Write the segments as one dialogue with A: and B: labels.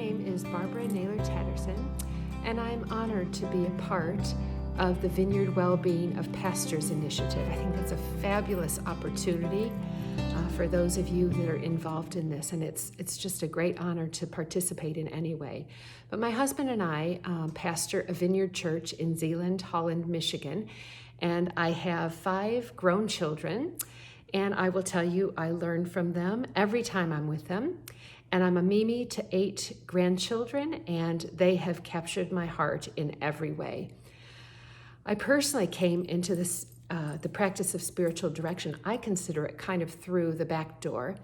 A: name is Barbara Naylor-Tatterson, and I'm honored to be a part of the Vineyard Wellbeing of Pastors Initiative. I think that's a fabulous opportunity for those of you that are involved in this, and it's just a great honor to participate in any way. But my husband and I pastor a Vineyard Church in Zeeland, Holland, Michigan, and I have 5 grown children, and I will tell you, I learn from them every time I'm with them. And I'm a Mimi to 8 grandchildren, and they have captured my heart in every way. I personally came into this, the practice of spiritual direction. I consider it kind of through the back door.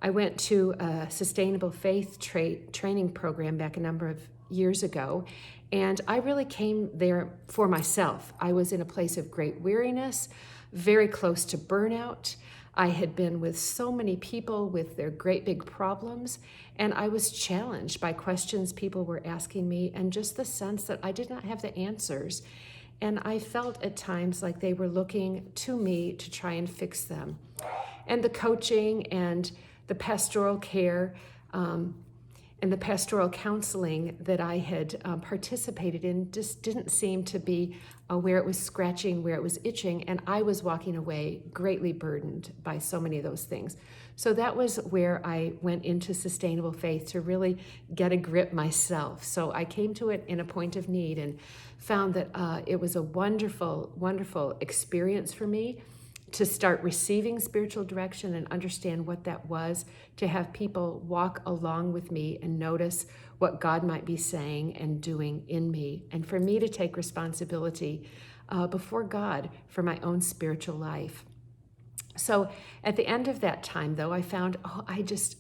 A: I went to a sustainable faith training program back a number of years ago, and I really came there for myself. I was in a place of great weariness, very close to burnout. I had been with so many people with their great big problems, and I was challenged by questions people were asking me and just the sense that I did not have the answers. And I felt at times like they were looking to me to try and fix them. And the coaching and the pastoral care and the pastoral counseling that I had participated in just didn't seem to be where it was scratching, where it was itching, and I was walking away greatly burdened by so many of those things. So that was where I went into sustainable faith to really get a grip myself. So I came to it in a point of need and found that it was a wonderful, wonderful experience for me to start receiving spiritual direction and understand what that was, to have people walk along with me and notice what God might be saying and doing in me, and for me to take responsibility before God for my own spiritual life. So at the end of that time, though, I found,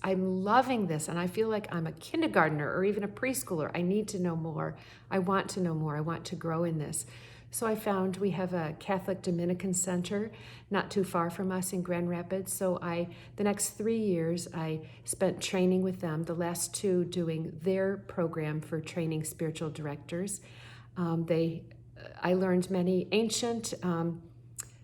A: I'm loving this, and I feel like I'm a kindergartner or even a preschooler. I need to know more. I want to know more. I want to grow in this. So I found we have a Catholic Dominican center not too far from us in Grand Rapids. So the next 3 years, I spent training with them, the last 2 doing their program for training spiritual directors. I learned many ancient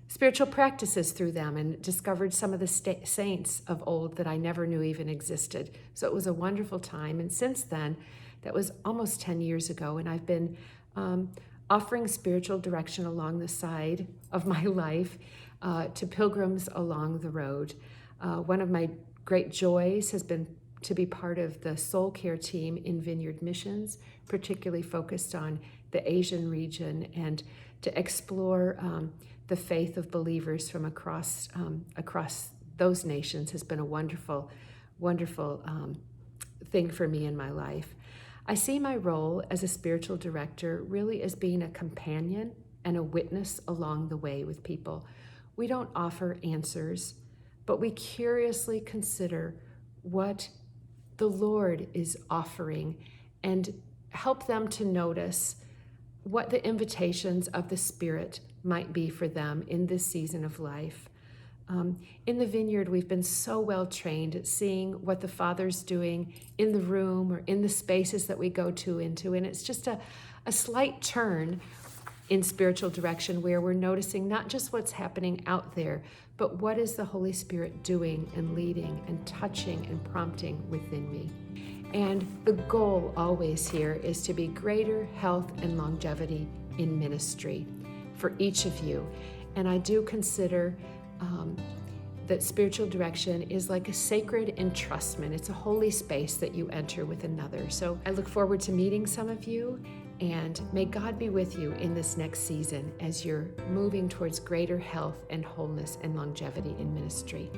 A: spiritual practices through them and discovered some of the saints of old that I never knew even existed. So it was a wonderful time. And since then, that was almost 10 years ago, and I've been offering spiritual direction along the side of my life to pilgrims along the road. One of my great joys has been to be part of the soul care team in Vineyard Missions, particularly focused on the Asian region, and to explore the faith of believers from across those nations has been a wonderful, wonderful thing for me in my life. I see my role as a spiritual director really as being a companion and a witness along the way with people. We don't offer answers, but we curiously consider what the Lord is offering and help them to notice what the invitations of the Spirit might be for them in this season of life. In the Vineyard, we've been so well trained at seeing what the Father's doing in the room or in the spaces that we go into, and it's just a slight turn in spiritual direction where we're noticing not just what's happening out there, but what is the Holy Spirit doing and leading and touching and prompting within me. And the goal always here is to be greater health and longevity in ministry for each of you. And I do consider that spiritual direction is like a sacred entrustment. It's a holy space that you enter with another. So I look forward to meeting some of you, and may God be with you in this next season as you're moving towards greater health and wholeness and longevity in ministry.